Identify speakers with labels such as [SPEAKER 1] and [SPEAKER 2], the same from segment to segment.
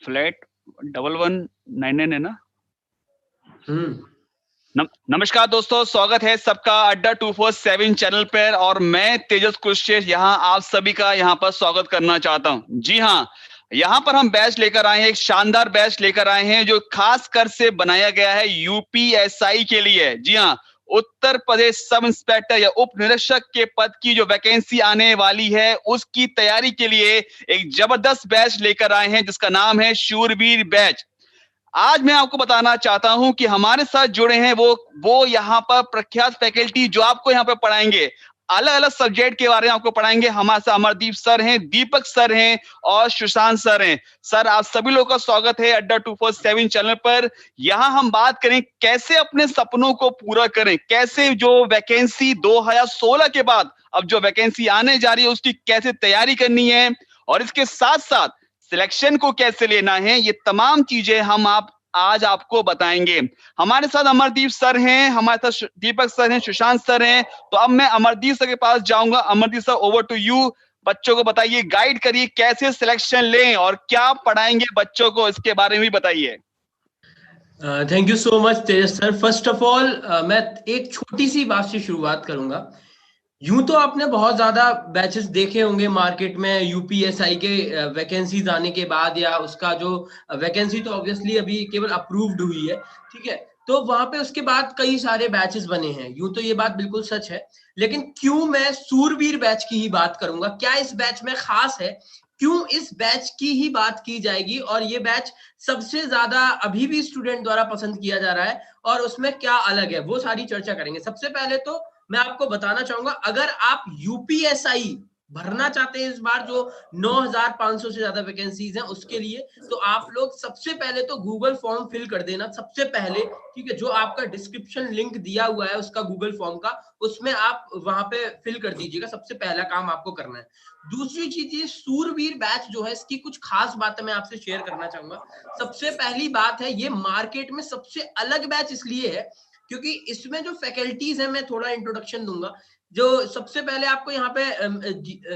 [SPEAKER 1] Flat 1119 है ना।
[SPEAKER 2] हम्म।
[SPEAKER 1] नमस्कार दोस्तों, स्वागत है सबका अड्डा 247 चैनल पर और मैं तेजस कुरैशी यहाँ आप सभी का यहाँ पर स्वागत करना चाहता हूँ। जी हाँ, यहाँ पर हम बैच लेकर आए हैं, एक शानदार बैच लेकर आए हैं जो खास कर से बनाया गया है यूपीएसआई के लिए। जी हाँ, उत्तर प्रदेश सब इंस्पेक्टर या उप निरीक्षक के पद की जो वैकेंसी आने वाली है उसकी तैयारी के लिए एक जबरदस्त बैच लेकर आए हैं जिसका नाम है शूरवीर बैच। आज मैं आपको बताना चाहता हूं कि हमारे साथ जुड़े हैं वो यहाँ पर प्रख्यात फैकल्टी जो आपको यहाँ पर पढ़ाएंगे, अलग अलग सब्जेक्ट के बारे में आपको पढ़ाएंगे। हमारे साथ अमरदीप सर हैं, दीपक सर हैं और सुशांत सर हैं। सर आप सभी लोगों का स्वागत है अड्डा 247 चैनल पर। यहाँ हम बात करें कैसे अपने सपनों को पूरा करें, कैसे जो वैकेंसी 2016 के बाद अब जो वैकेंसी आने जा रही है उसकी कैसे तैयारी करनी है और इसके साथ साथ सिलेक्शन को कैसे लेना है, ये तमाम चीजें हम आज आपको बताएंगे। हमारे साथ अमरदीप सर हैं, हमारे साथ दीपक सर हैं, सुशांत सर हैं। तो अब मैं अमरदीप सर के पास जाऊंगा। Amardeep sir, over to you. बच्चों को बताइए, गाइड करिए कैसे सिलेक्शन लें और क्या पढ़ाएंगे बच्चों को, इसके बारे में भी बताइए।
[SPEAKER 2] Thank you so much Tejas sir. First of all मैं एक छोटी सी बात से शुरुआत करूंगा। यूं तो आपने बहुत ज्यादा बैचेस देखे होंगे मार्केट में यूपीएसआई के वैकेंसीज आने के बाद, या उसका जो वैकेंसी तो ऑब्वियसली अभी केवल अप्रूव्ड हुई है, ठीक है। तो वहां पे उसके बाद कई सारे बैचेस बने हैं, यूं तो ये बात बिल्कुल सच है। लेकिन क्यों मैं सूरवीर बैच की ही बात करूंगा, क्या इस बैच में खास है, क्यों इस बैच की ही बात की जाएगी और ये बैच सबसे ज्यादा अभी भी स्टूडेंट द्वारा पसंद किया जा रहा है और उसमें क्या अलग है, वो सारी चर्चा करेंगे। सबसे पहले तो मैं आपको बताना चाहूंगा, अगर आप यूपीएसआई भरना चाहते हैं इस बार जो 9500 से ज्यादा वैकेंसीज हैं उसके लिए, तो आप लोग सबसे पहले तो गूगल फॉर्म फिल कर देना सबसे पहले, ठीक है। जो आपका डिस्क्रिप्शन लिंक दिया हुआ है उसका गूगल फॉर्म का, उसमें आप वहां पे फिल कर दीजिएगा। सबसे पहला काम आपको करना है। दूसरी चीज, ये सूरवीर बैच जो है इसकी कुछ खास बातें मैं आपसे शेयर करना चाहूंगा। सबसे पहली बात है, ये मार्केट में सबसे अलग बैच इसलिए है क्योंकि इसमें जो फैकल्टीज है, मैं थोड़ा इंट्रोडक्शन दूंगा। जो सबसे पहले आपको यहाँ पे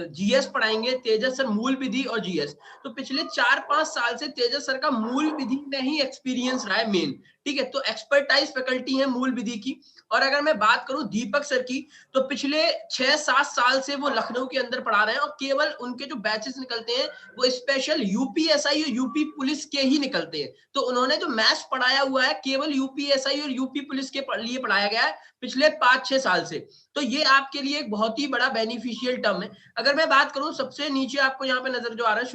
[SPEAKER 2] जीएस पढ़ाएंगे तेजस सर, मूल विधि और जीएस। तो पिछले 4-5 साल से तेजस सर का मूल विधि में ही एक्सपीरियंस रहा है मेन, ठीक है। तो एक्सपर्टाइज फैकल्टी है मूल विधि की। और अगर मैं बात करूं दीपक सर की, तो पिछले 6-7 साल से वो लखनऊ के अंदर पढ़ा रहे हैं और केवल उनके जो बैचेस निकलते हैं वो स्पेशल यूपीएसआई और यूपी पुलिस के ही निकलते हैं। तो उन्होंने जो मैथ्स पढ़ाया हुआ है केवल यूपीएसआई और यूपी पुलिस के लिए पढ़ाया गया है पिछले 5-6 साल से। तो ये आपके लिए एक बहुत ही बड़ा बेनिफिशियल टर्म है। अगर मैं बात करूं सबसे नीचे आपको यहाँ पे नजर जो आ रहा है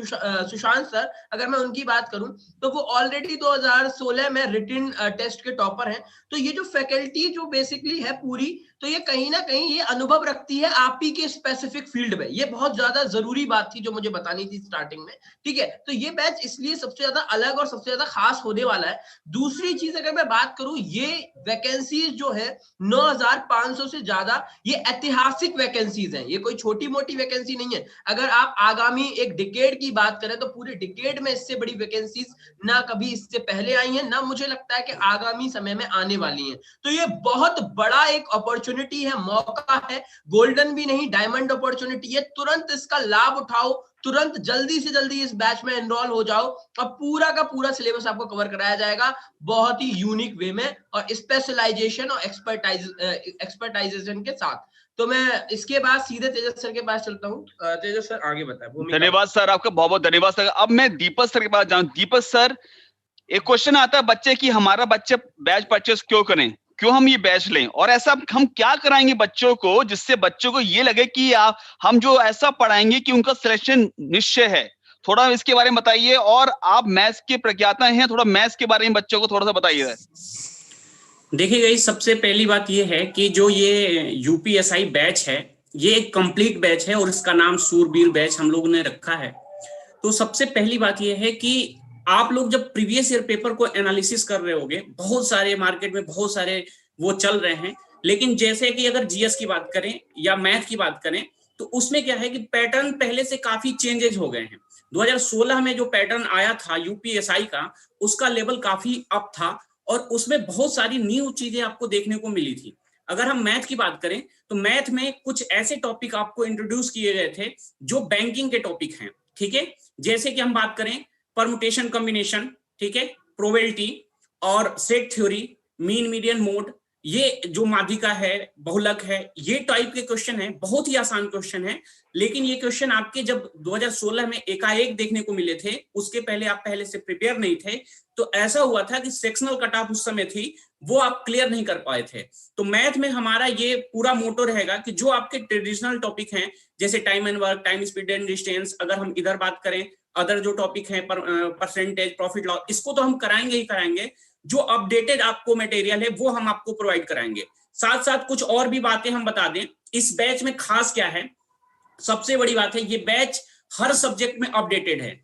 [SPEAKER 2] सुशांत सर, अगर मैं उनकी बात करूं तो वो ऑलरेडी 2016 में रिटन टेस्ट के टॉपर हैं। तो ये जो फैकल्टी जो बेसिकली है पूरी, तो ये कहीं ना कहीं ये अनुभव रखती है आप ही के स्पेसिफिक फील्ड में। ये बहुत ज्यादा जरूरी बात थी जो मुझे बतानी थी स्टार्टिंग में, ठीक है। तो ये बैच इसलिए सबसे ज्यादा अलग और सबसे ज्यादा खास होने वाला है। दूसरी चीज अगर मैं बात करूं, ये वैकेंसीज जो है 9500 से ज्यादा, ये ऐतिहासिक वैकेंसीज हैं, ये कोई छोटी मोटी वैकेंसी नहीं है। अगर आप आगामी एक डिकेड की बात करें तो पूरे डिकेड में इससे बड़ी वैकेंसीज ना कभी इससे पहले आई है, ना मुझे लगता है कि आगामी समय में आने वाली है। तो ये बहुत बड़ा एक अपॉर्चुनिटी है, मौका है, गोल्डन भी नहीं डायमंड अपॉर्चुनिटी है। तुरंत इसका लाभ उठाओ, तुरंत जल्दी से जल्दी इस बैच में एनरोल हो जाओ और पूरा का पूरा सिलेबस आपको कवर कराया जाएगा बहुत ही यूनिक वे में और स्पेशलाइजेशन और एक्सपर्टाइजेशन के साथ। तो मैं इसके बाद सीधे तेजस सर के पास चलता हूँ। तेजस सर आगे बताएं।
[SPEAKER 1] धन्यवाद सर, आपका बहुत बहुत धन्यवाद सर। अब मैं दीपक सर के पास जाऊं। दीपक सर, एक क्वेश्चन आता है बच्चे की, हमारा बच्चे बैच परचेस क्यों करें, क्यों हम ये बैच लें, और ऐसा हम क्या कराएंगे बच्चों को जिससे बच्चों को ये लगे कि हम जो ऐसा पढ़ाएंगे कि उनका सिलेक्शन निश्चय है। थोड़ा इसके बारे में बताइए। और आप मैथ्स के प्रज्ञाता हैं, थोड़ा मैथ्स के बारे में बच्चों को थोड़ा सा बताइए।
[SPEAKER 3] देखिए गाइस, सबसे पहली बात ये है कि जो ये यूपीएसआई बैच है ये एक कंप्लीट बैच है और इसका नाम सूरवीर बैच हम लोगों ने रखा है। तो सबसे पहली बात ये है कि आप लोग जब प्रीवियस ईयर पेपर को एनालिसिस कर रहे होंगे, बहुत सारे मार्केट में बहुत सारे वो चल रहे हैं, लेकिन जैसे कि अगर जीएस की बात करें या मैथ की बात करें तो उसमें क्या है कि पैटर्न पहले से काफी चेंजेज हो गए हैं। 2016 में जो पैटर्न आया था यूपीएसआई का, उसका लेवल काफी अप था और उसमें बहुत सारी न्यू चीजें आपको देखने को मिली थी। अगर हम मैथ की बात करें तो मैथ में कुछ ऐसे टॉपिक आपको इंट्रोड्यूस किए गए थे जो बैंकिंग के टॉपिक हैं, ठीक है। जैसे कि हम बात करें परमुटेशन कॉम्बिनेशन, ठीक है, प्रोबेबिलिटी और set theory, mean median mode, ये जो माध्यिका है, बहुलक है, ये टाइप के क्वेश्चन है। बहुत ही आसान क्वेश्चन है, लेकिन ये क्वेश्चन आपके जब 2016 में एकाएक देखने को मिले थे, उसके पहले आप पहले से प्रिपेयर नहीं थे, तो ऐसा हुआ था कि सेक्शनल कट ऑफ उस समय थी, वो आप क्लियर नहीं कर पाए थे। तो मैथ में हमारा ये पूरा मोटो रहेगा कि जो आपके ट्रेडिशनल टॉपिक हैं, जैसे time and work, time speed and distance, अगर हम इधर बात करें, अदर जो टॉपिक हैं, परसेंटेज, प्रॉफिट लॉस, इसको तो हम कराएंगे ही कराएंगे। जो अपडेटेड आपको मटेरियल है वो हम आपको प्रोवाइड कराएंगे। साथ साथ कुछ और भी बातें हम बता दें, इस बैच में खास क्या है, सबसे बड़ी बात है, ये बैच हर सब्जेक्ट में अपडेटेड है।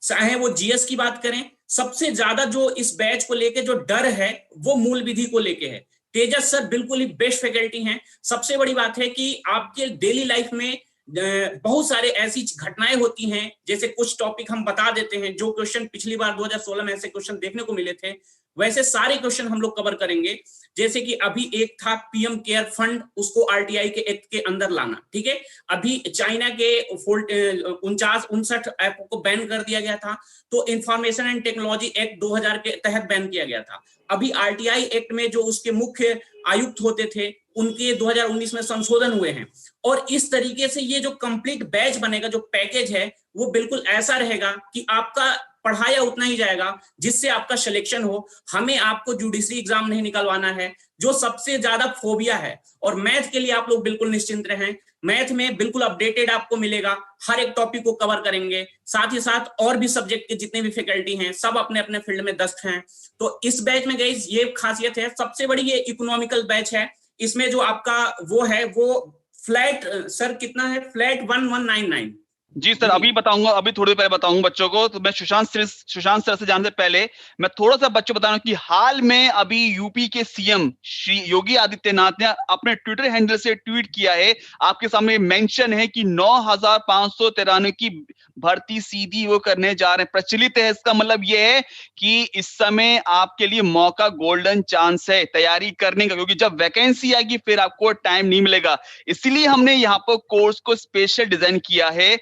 [SPEAKER 3] चाहे वो जीएस की बात करें, सबसे ज्यादा जो इस बैच को लेके जो डर है वो मूल विधि को लेके है। तेजस सर बिल्कुल ही बेस्ट फैकल्टी हैं। सबसे बड़ी बात है कि आपके डेली लाइफ में बहुत सारे ऐसी घटनाएं होती हैं, जैसे कुछ टॉपिक हम बता देते हैं, जो क्वेश्चन पिछली बार 2016 में ऐसे क्वेश्चन देखने को मिले थे, वैसे सारे क्वेश्चन हम लोग कवर करेंगे। जैसे कि अभी एक था पीएम केयर फंड, उसको आरटीआई के एक्ट के अंदर लाना, ठीक है। अभी चाइना के 49 ऐप को बैन कर दिया गया था, तो इंफॉर्मेशन एंड टेक्नोलॉजी एक्ट 2000 के तहत बैन किया गया था। अभी आरटीआई एक्ट में जो उसके मुख्य आयुक्त होते थे, उनके 2019 में संशोधन हुए हैं। और इस तरीके से ये जो कंप्लीट बैच बनेगा, जो पैकेज है, वो बिल्कुल ऐसा रहेगा कि आपका पढ़ाया उतना ही जाएगा जिससे आपका सिलेक्शन हो। हमें आपको जुडिशरी एग्जाम नहीं निकलवाना है, जो सबसे ज्यादा फोबिया है। और मैथ के लिए आप लोग बिल्कुल निश्चिंत रहें, मैथ में बिल्कुल अपडेटेड आपको मिलेगा, हर एक टॉपिक को कवर करेंगे। साथ ही साथ और भी सब्जेक्ट के जितने भी फैकल्टी हैं, सब अपने अपने फील्ड में दस्त हैं। तो इस बैच में गाइस ये खासियत है। सबसे बड़ी ये इकोनॉमिकल बैच है। इसमें जो आपका वो है, वो फ्लैट सर कितना है, फ्लैट 1199।
[SPEAKER 1] जी सर, अभी बताऊंगा, अभी थोड़ी देर पहले बताऊंगा बच्चों को। तो मैं सुशांत सर से जानने से पहले मैं थोड़ा सा बच्चों बता रहा हूं कि हाल में अभी यूपी के सीएम श्री योगी आदित्यनाथ ने अपने ट्विटर हैंडल से ट्वीट किया है, आपके सामने मेंशन है कि 9,593 की भर्ती सीधी वो करने जा रहे हैं, प्रचलित है। इसका मतलब ये है कि इस समय आपके लिए मौका, गोल्डन चांस है तैयारी करने का, क्योंकि जब वैकेंसी आएगी फिर आपको टाइम नहीं मिलेगा। इसीलिए हमने यहाँ पर कोर्स को स्पेशल डिजाइन किया है।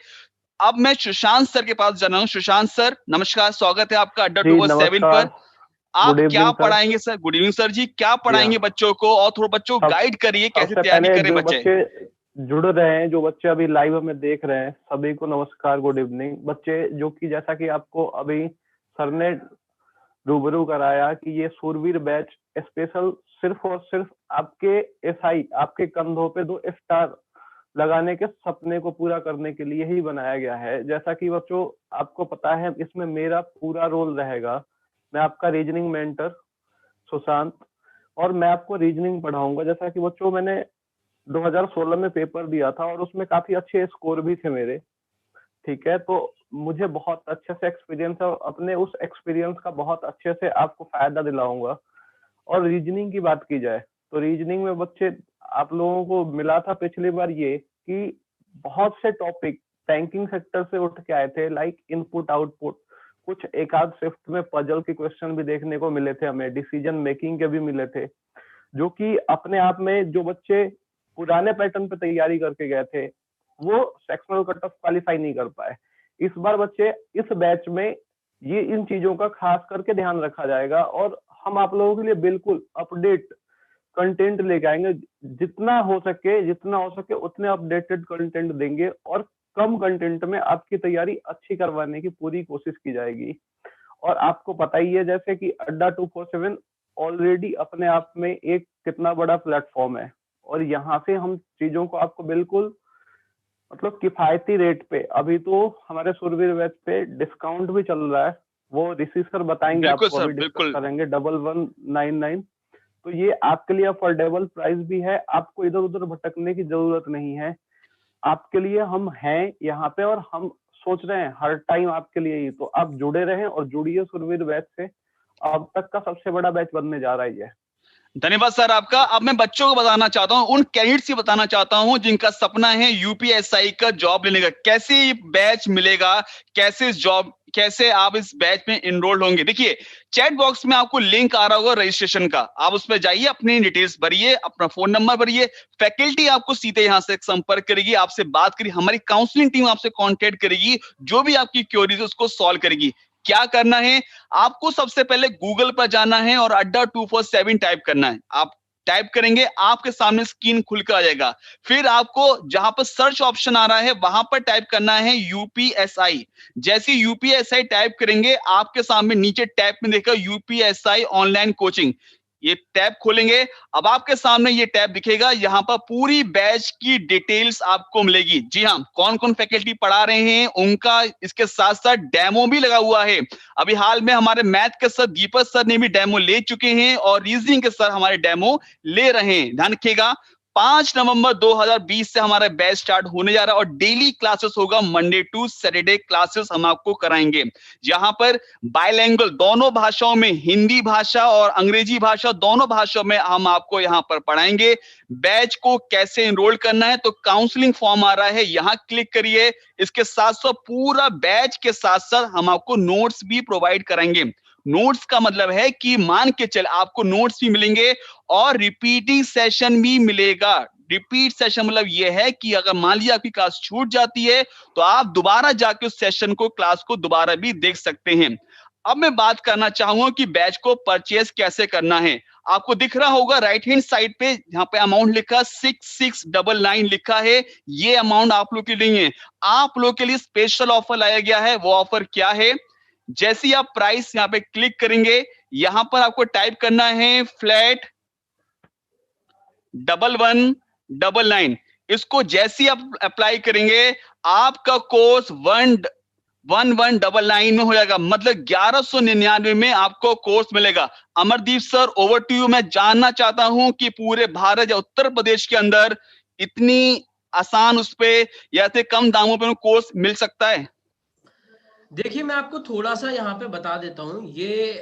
[SPEAKER 1] अब मैं सुशांत सर के पास जाना हूं। सुशांत सर नमस्कार, स्वागत है आपका अड्डा 247 पर। आप क्या पढ़ाएंगे सर? गुड इवनिंग सर जी, क्या पढ़ाएंगे बच्चों को, और थोड़ा बच्चों को गाइड करिए कैसे तैयारी करें बच्चे
[SPEAKER 4] जुड़ रहे हैं, जो बच्चे अभी लाइव में देख रहे हैं, सभी को नमस्कार, गुड इवनिंग। बच्चे जो कि जैसा कि आपको अभी सर ने रूबरू कराया कि ये सूरवीर बैच स्पेशल सिर्फ और सिर्फ आपके एसआई, आपके कंधों पे 2 स्टार लगाने के सपने को पूरा करने के लिए ही बनाया गया है। जैसा कि बच्चों आपको पता है, इसमें मेरा पूरा रोल रहेगा। मैं आपका रीजनिंग मेंटर सुशांत, और मैं आपको रीजनिंग पढ़ाऊंगा। जैसा कि बच्चों मैंने 2016 में पेपर दिया था और उसमें काफी अच्छे स्कोर भी थे मेरे, ठीक है। तो मुझे बहुत अच्छे से एक्सपीरियंस है, अपने उस एक्सपीरियंस का बहुत अच्छे से आपको फायदा दिलाऊंगा। और रीजनिंग की बात की जाए तो रीजनिंग में बच्चे आप लोगों को मिला था पिछली बार ये कि बहुत से टॉपिक बैंकिंग सेक्टर से उठ के आए थे, लाइक इनपुट आउटपुट, कुछ एक आध शिफ्ट में पजल के क्वेश्चन भी देखने को मिले थे, हमें डिसीजन मेकिंग के भी मिले थे, जो कि अपने आप में जो बच्चे पुराने पैटर्न पे तैयारी करके गए थे वो सेक्शनल कट ऑफ क्वालिफाई नहीं कर पाए। इस बार बच्चे इस बैच में ये इन चीजों का खास करके ध्यान रखा जाएगा और हम आप लोगों के लिए बिल्कुल अपडेट कंटेंट लेके आएंगे। जितना हो सके उतने अपडेटेड कंटेंट देंगे और कम कंटेंट में आपकी तैयारी अच्छी करवाने की पूरी कोशिश की जाएगी। और आपको पता ही है जैसे कि अड्डा 247 ऑलरेडी अपने आप में एक कितना बड़ा प्लेटफॉर्म है, और यहाँ से हम चीजों को आपको बिल्कुल मतलब किफायती रेट पे, अभी तो हमारे सूरवीर बैच पे डिस्काउंट भी चल रहा है, वो ऋषि सर बताएंगे आपको, अभी डिस्कस करेंगे 1199। तो ये आपके लिए अफोर्डेबल प्राइस भी है, आपको इधर उधर भटकने की जरूरत नहीं है। आपके लिए हम हैं यहाँ पे और हम सोच रहे हैं हर टाइम आपके लिए ही। तो आप जुड़े रहें और जुड़िए सूरवीर बैच से, अब तक का सबसे बड़ा बैच बनने जा रहा है।
[SPEAKER 1] धन्यवाद सर आपका। अब मैं बच्चों को बताना चाहता हूं, उन कैंडिडेट्स से बताना चाहता हूं जिनका सपना है यूपीएसआई का जॉब लेने का, कैसे बैच मिलेगा, कैसे आप इस बैच में इनरोल होंगे। देखिए चैट बॉक्स में आपको लिंक आ रहा होगा रजिस्ट्रेशन का, आप उसमें जाइए, अपनी डिटेल्स भरिए, अपना फोन नंबर भरिए, फैकल्टी आपको सीधे यहाँ से संपर्क करेगी, आपसे बात करेगी, हमारी काउंसलिंग टीम आपसे कांटेक्ट करेगी, जो भी आपकी क्वेरीज उसको सॉल्व करेगी। क्या करना है, आपको सबसे पहले गूगल पर जाना है और अड्डा 247 टाइप करना है। आप टाइप करेंगे, आपके सामने स्क्रीन खुलकर आ जाएगा। फिर आपको जहां पर सर्च ऑप्शन आ रहा है वहां पर टाइप करना है यूपीएसआई। जैसे यूपीएसआई टाइप करेंगे, आपके सामने नीचे टैब में देखा यूपीएसआई ऑनलाइन कोचिंग, ये टैब खोलेंगे। अब आपके सामने ये टैब दिखेगा, यहाँ पर पूरी बैच की डिटेल्स आपको मिलेगी। जी हाँ, कौन कौन फैकल्टी पढ़ा रहे हैं उनका, इसके साथ साथ डेमो भी लगा हुआ है। अभी हाल में हमारे मैथ के सर दीपक सर ने भी डेमो ले चुके हैं और रीजनिंग के सर हमारे डेमो ले रहे हैं। ध्यान रखिएगा, 5 नवंबर 2020 से हमारा बैच स्टार्ट होने जा रहा है और डेली क्लासेस होगा, मंडे टू सैटरडे क्लासेस हम आपको कराएंगे। यहाँ पर बायलैंग्वेज दोनों भाषाओं में, हिंदी भाषा और अंग्रेजी भाषा दोनों भाषाओं में हम आपको यहाँ पर पढ़ाएंगे। बैच को कैसे एनरोल करना है, तो काउंसलिंग फॉर्म आ रहा है, यहाँ क्लिक करिए। इसके साथ साथ पूरा बैच के साथ साथ हम आपको नोट्स भी प्रोवाइड कराएंगे। नोट्स का मतलब है कि मान के चल आपको नोट्स भी मिलेंगे और रिपीटिंग सेशन भी मिलेगा। रिपीट सेशन मतलब यह है कि अगर मान लीजिए आपकी क्लास छूट जाती है तो आप दोबारा जाके उस सेशन को, क्लास को दोबारा भी देख सकते हैं। अब मैं बात करना चाहूंगा कि बैच को परचेज कैसे करना है। आपको दिख रहा होगा राइट हैंड साइड पे, यहाँ पे अमाउंट लिखा 6699 लिखा है। ये अमाउंट आप लोग के लिए है, आप लोग के लिए स्पेशल ऑफर लाया गया है। वो ऑफर क्या है, जैसे ही आप प्राइस यहाँ पे क्लिक करेंगे, यहां पर आपको टाइप करना है फ्लैट 1199। इसको जैसे ही आप अप्लाई करेंगे, आपका कोर्स 1199 में हो जाएगा, मतलब 1199 में आपको कोर्स मिलेगा। Amardeep sir, over to you. मैं जानना चाहता हूं कि पूरे भारत या उत्तर प्रदेश के अंदर इतनी आसान उस पे या फिर कम दामों पे कोर्स मिल सकता है?
[SPEAKER 2] देखिए, मैं आपको थोड़ा सा यहाँ पे बता देता हूँ। ये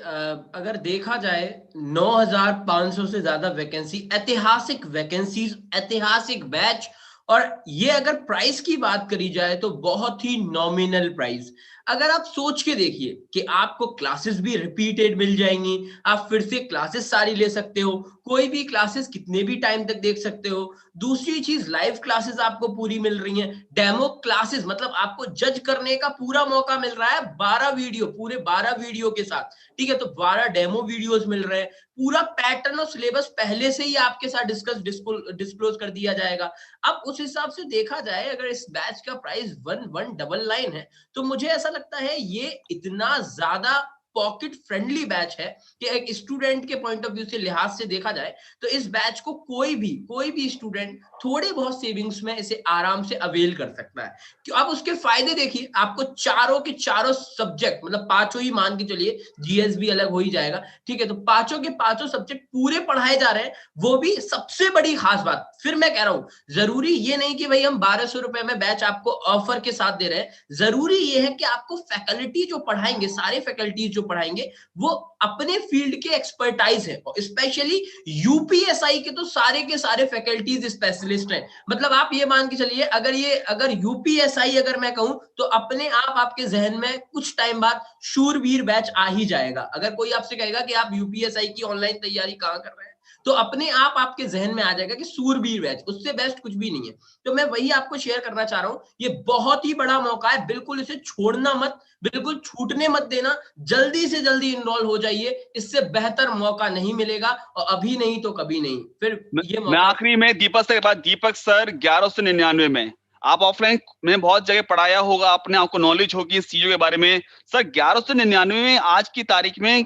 [SPEAKER 2] अगर देखा जाए 9,500 से ज्यादा वैकेंसी, ऐतिहासिक वैकेंसीज, ऐतिहासिक बैच, और ये अगर प्राइस की बात करी जाए तो बहुत ही नॉमिनल प्राइस। अगर आप सोच के देखिए कि आपको क्लासेस भी रिपीटेड मिल जाएंगी, आप फिर से क्लासेस सारी ले सकते हो, कोई भी क्लासेस कितने भी टाइम तक देख सकते हो। दूसरी चीज, लाइव क्लासेस आपको पूरी मिल रही हैं। डेमो क्लासेस मतलब आपको जज करने का पूरा मौका मिल रहा है, 12 वीडियो, पूरे 12 वीडियो के साथ, ठीक है। तो 12 डेमो वीडियोस मिल रहे हैं। पूरा पैटर्न और सिलेबस पहले से ही आपके साथ डिस्क्लोज कर दिया जाएगा। अब उस हिसाब से देखा जाए, अगर इस बैच का प्राइस 1199 है, तो मुझे ऐसा लगता है ये इतना ज्यादा पॉकेट फ्रेंडली बैच है कि एक स्टूडेंट के पॉइंट ऑफ व्यू से, लिहाज से देखा जाए तो इस बैच को कोई भी स्टूडेंट थोड़ी बहुत सेविंग्स में इसे आराम से अवेल कर सकता है। कि अब उसके फायदे देखिए, आपको चारों के चारों सब्जेक्ट, मतलब पांचों ही मान के चलिए, जीएस भी अलग हो ही जाएगा, ठीक है। तो पांचों के पांचों सब्जेक्ट पूरे पढ़ाए जा रहे हैं। वो भी सबसे बड़ी खास बात, फिर मैं कह रहा हूं, जरूरी ये नहीं कि भाई हम 1200 रुपए में बैच आपको ऑफर के साथ दे रहे हैं। जरूरी ये है कि आपको फैकल्टी जो पढ़ाएंगे, सारे फैकल्टीज जो पढ़ाएंगे, वो अपने फील्ड के एक्सपर्टाइज है। और स्पेशली यूपीएसआई के तो सारे के सारे फैकल्टीज स्पेशलिस्ट हैं। मतलब आप ये मान के चलिए, अगर यूपीएसआई अगर मैं कहूं, तो अपने आप आपके जहन में कुछ टाइम बाद शूरवीर बैच आ ही जाएगा। अगर कोई आपसे कहेगा कि आप यूपीएसआई की ऑनलाइन तैयारी कहां कर रहे हैं, तो अपने आप आपके जहन में आ जाएगा कि सूरबीर बैच, उससे बेस्ट कुछ भी नहीं है। तो मैं वही आपको शेयर करना चाह रहा हूं, ये बहुत ही बड़ा मौका है, बिल्कुल इसे छोड़ना मत, बिल्कुल छूटने मत देना। जल्दी से जल्दी इनरोल हो जाइए, इससे बेहतर मौका नहीं मिलेगा, और अभी नहीं तो कभी नहीं। फिर ये
[SPEAKER 1] मैं आखिरी में दीपक सर के बाद, दीपक सर 1199 में, आप ऑफलाइन में बहुत जगह पढ़ाया होगा, आपने, आपको नॉलेज होगी इस चीजों के बारे में। सर 1199 में आज की तारीख में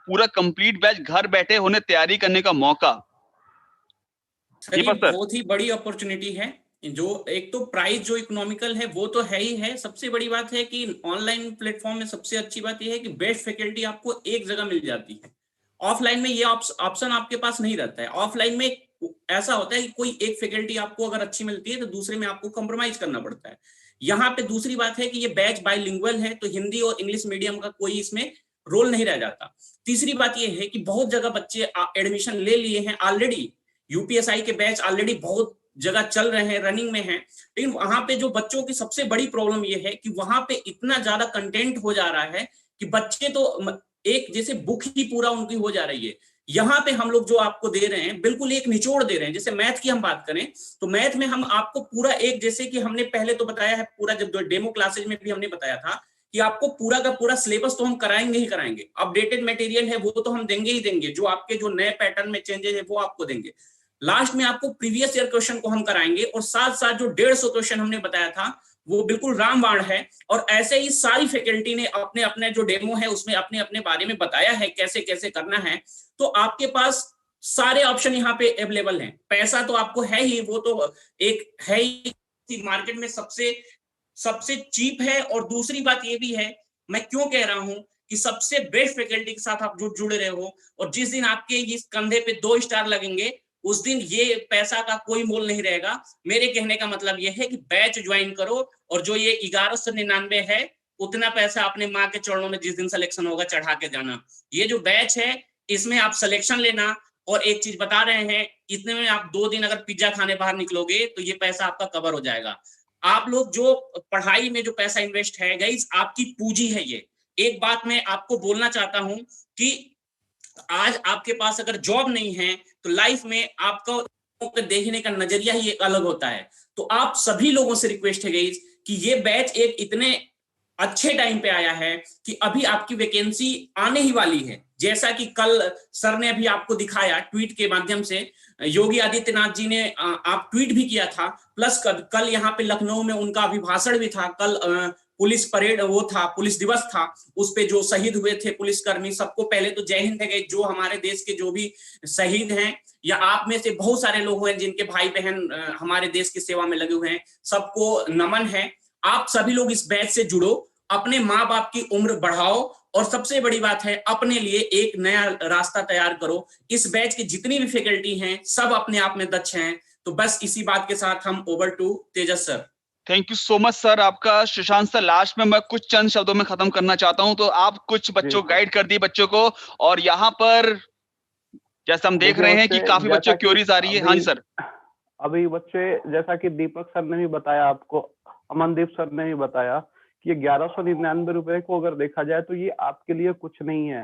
[SPEAKER 1] पूरा कंप्लीट बैच घर बैठे होने तैयारी करने का मौका।
[SPEAKER 3] सर ये बहुत ही बड़ी अपॉर्चुनिटी है। जो एक तो प्राइस जो इकोनॉमिकल है वो तो है ही है, सबसे बड़ी बात है कि ऑनलाइन प्लेटफॉर्म में सबसे अच्छी बात यह है कि बेस्ट फैकल्टी आपको एक जगह मिल जाती है। ऑफलाइन में ये ऑप्शन आपके पास नहीं रहता है। ऑफलाइन में ऐसा होता है कि कोई एक फैकल्टी आपको अगर अच्छी मिलती है तो दूसरे में आपको कॉम्प्रोमाइज करना पड़ता है। यहाँ पे दूसरी बात है कि ये बैच बाइलिंगुअल है, तो हिंदी और इंग्लिश मीडियम का कोई इसमें रोल नहीं रह जाता। तीसरी बात यह है कि बहुत जगह बच्चे एडमिशन ले लिए हैं ऑलरेडी, यूपीएसआई के बैच ऑलरेडी बहुत जगह चल रहे हैं, रनिंग में हैं, लेकिन वहां पे जो बच्चों की सबसे बड़ी प्रॉब्लम यह है कि वहां पे इतना ज्यादा कंटेंट हो जा रहा है कि बच्चे तो एक जैसे बुक ही पूरा उनकी हो जा रही है। यहाँ पे हम लोग जो आपको दे रहे हैं बिल्कुल एक निचोड़ दे रहे हैं। जैसे मैथ की हम बात करें तो मैथ में हम आपको पूरा एक, जैसे कि हमने पहले तो बताया है पूरा, जब डेमो क्लासेज में भी हमने बताया था कि आपको पूरा का पूरा सिलेबस तो हम कराएंगे ही कराएंगे, अपडेटेड मटेरियल है वो तो हम देंगे ही देंगे, जो आपके जो नए पैटर्न में चेंजेस है वो आपको देंगे। लास्ट में आपको प्रीवियस ईयर क्वेश्चन को हम कराएंगे, और साथ साथ जो 150 क्वेश्चन हमने बताया था वो बिल्कुल रामबाण है। और ऐसे ही सारी फैकल्टी ने अपने अपने जो डेमो है उसमें अपने अपने बारे में बताया है कैसे कैसे करना है। तो आपके पास सारे ऑप्शन यहाँ पे अवेलेबल हैं। पैसा तो आपको है ही, वो तो एक है ही, मार्केट में सबसे चीप है। और दूसरी बात ये भी है, मैं क्यों कह रहा हूं कि सबसे बेस्ट फैकल्टी के साथ आप जुड़े रहे हो, और जिस दिन आपके इस कंधे पे 2 स्टार लगेंगे उस दिन ये पैसा का कोई मोल नहीं रहेगा। मेरे कहने का मतलब ये है कि बैच ज्वाइन करो, और जो ये 1199 है उतना पैसा अपने माँ के चरणों में जिस दिन सिलेक्शन होगा चढ़ा के जाना। ये जो बैच है इसमें आप सिलेक्शन लेना, और एक चीज बता रहे हैं, इतने में आप 2 दिन अगर पिज्जा खाने बाहर निकलोगे तो ये पैसा आपका कवर हो जाएगा। आप लोग जो पढ़ाई में जो पैसा इन्वेस्ट है गाइस, आपकी पूंजी है ये। एक बात मैं आपको बोलना चाहता हूं कि आज आपके पास अगर जॉब नहीं है तो लाइफ में आपका देखने का नजरिया ही एक अलग होता है। तो आप सभी लोगों से रिक्वेस्ट है गाइस कि ये बैच एक इतने अच्छे टाइम पे आया है कि अभी आपकी वैकेंसी आने ही वाली है। जैसा कि कल सर ने अभी आपको दिखाया ट्वीट के माध्यम से, योगी आदित्यनाथ जी ने आप ट्वीट भी किया था, प्लस कल यहाँ पे लखनऊ में उनका अभिभाषण भी था। कल पुलिस परेड वो था, पुलिस दिवस था, उस पे जो शहीद हुए थे पुलिसकर्मी, सबको पहले तो जय हिंद है। जो हमारे देश के जो भी शहीद हैं, या आप में से बहुत सारे लोग हैं जिनके भाई बहन हमारे देश की सेवा में लगे हुए हैं, सबको नमन है। आप सभी लोग इस बैच से जुड़ो, अपने माँ बाप की उम्र बढ़ाओ, और सबसे बड़ी बात है अपने लिए एक नया रास्ता तैयार करो। इस बैच की जितनी भी फैकल्टी हैं सब अपने आप में दक्ष हैं। तो बस इसी बात के साथ हम over to Tejas sir.
[SPEAKER 1] Thank you so much sir आपका। सुशांत सर, लास्ट में मैं कुछ चंद शब्दों में खत्म करना चाहता हूं, तो आप कुछ बच्चों गाइड कर दिए बच्चों को, और यहाँ पर जैसा हम देख रहे हैं कि काफी बच्चों की क्वेरीज आ रही है। हाँ जी सर।
[SPEAKER 4] अभी बच्चे, जैसा कि दीपक सर ने भी बताया आपको, अमनदीप सर ने भी बताया कि ये 1199 रुपए को अगर देखा जाए तो ये आपके लिए कुछ नहीं है।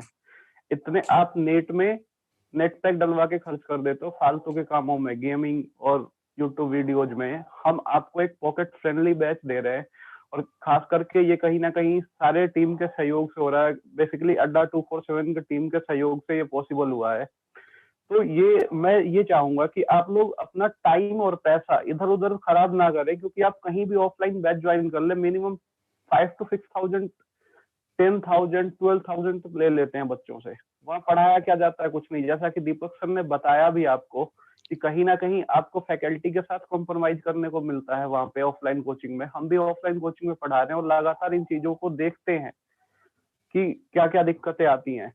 [SPEAKER 4] इतने आप नेट पैक डलवा के खर्च कर देते हो फालतू के कामों में, गेमिंग और यूट्यूब वीडियोज में। हम आपको एक पॉकेट फ्रेंडली बैच दे रहे हैं, और खास करके ये कहीं ना कहीं सारे टीम के सहयोग से हो रहा है। बेसिकली अड्डा 247 के टीम के सहयोग से ये पॉसिबल हुआ है। तो ये मैं ये चाहूंगा कि आप लोग अपना टाइम और पैसा इधर उधर खराब ना करें, क्योंकि आप कहीं भी ऑफलाइन बैच ज्वाइन कर ले, मिनिमम 5 to 6,000, 10,000, 12,000 तो ले लेते हैं बच्चों से। वहाँ पढ़ाया क्या जाता है? कुछ नहीं। जैसा कि दीपक सर ने बताया भी आपको कि कहीं ना कहीं आपको फैकल्टी के साथ कॉम्प्रोमाइज करने को मिलता है वहाँ पे ऑफलाइन कोचिंग में। हम भी ऑफलाइन कोचिंग में पढ़ा रहे हैं और लगातार इन चीजों को देखते हैं कि क्या क्या दिक्कतें आती हैं।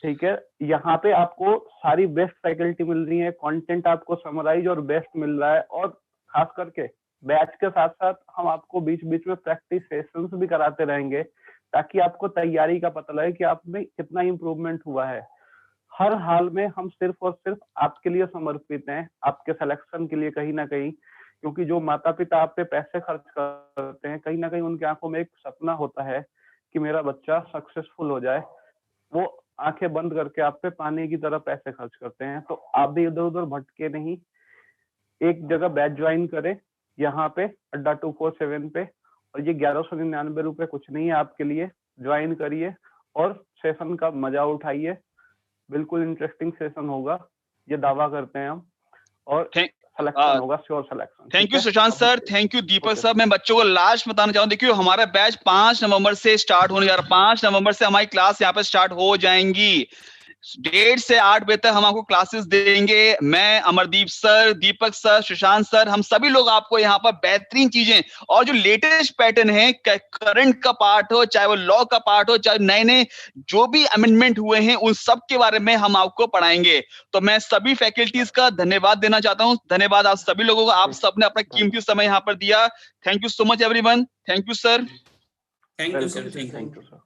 [SPEAKER 4] ठीक है, यहाँ पे आपको सारी बेस्ट फैकल्टी मिल रही है, कंटेंट आपको समराइज और बेस्ट मिल रहा है, और खास करके बैच के साथ साथ हम आपको बीच बीच में प्रैक्टिस सेशंस भी कराते रहेंगे, ताकि आपको तैयारी का पता लगे कि आप में कितना इम्प्रूवमेंट हुआ है। हर हाल में हम सिर्फ और सिर्फ आपके लिए समर्पित हैं, आपके सिलेक्शन के लिए कहीं ना कहीं, क्योंकि जो माता पिता आप पे पैसे खर्च करते हैं, कहीं ना कहीं उनकी आंखों में एक सपना होता है कि मेरा बच्चा सक्सेसफुल हो जाए। वो आंखें बंद करके आप पे पानी की तरह पैसे खर्च करते हैं। तो आप भी इधर उधर भटके नहीं, एक जगह बैच ज्वाइन करें यहाँ पे अड्डा 247 पे, और ये 1199 रुपए कुछ नहीं है आपके लिए। ज्वाइन करिए और सेशन का मजा उठाइए। बिल्कुल इंटरेस्टिंग सेशन होगा, ये दावा करते हैं हम, और सिलेक्शन होगा, sure selection.
[SPEAKER 1] Thank you Sushant sir, thank you Deepak sir. मैं बच्चों को लास्ट बताना चाहूँ, देखिए हमारा बैच 5 नवंबर से स्टार्ट होने जा रहा है। 5 नवंबर से हमारी क्लास यहाँ पे स्टार्ट हो जाएंगी। 1:30 से 8 बजे तक हम आपको क्लासेस देंगे। मैं, अमरदीप सर, दीपक सर, सुशांत सर, हम सभी लोग आपको यहाँ पर बेहतरीन चीजें और जो लेटेस्ट पैटर्न है, करंट का पार्ट हो, चाहे वो लॉ का पार्ट हो, चाहे नए नए जो भी अमेंडमेंट हुए हैं, उन सब के बारे में हम आपको पढ़ाएंगे। तो मैं सभी फैकल्टीज का धन्यवाद देना चाहता हूँ। धन्यवाद आप सभी लोगों को, आप सबने अपना कीमती समय यहाँ पर दिया। Thank you so much everyone. Thank you sir.
[SPEAKER 3] Thank you sir.
[SPEAKER 4] Thank you sir.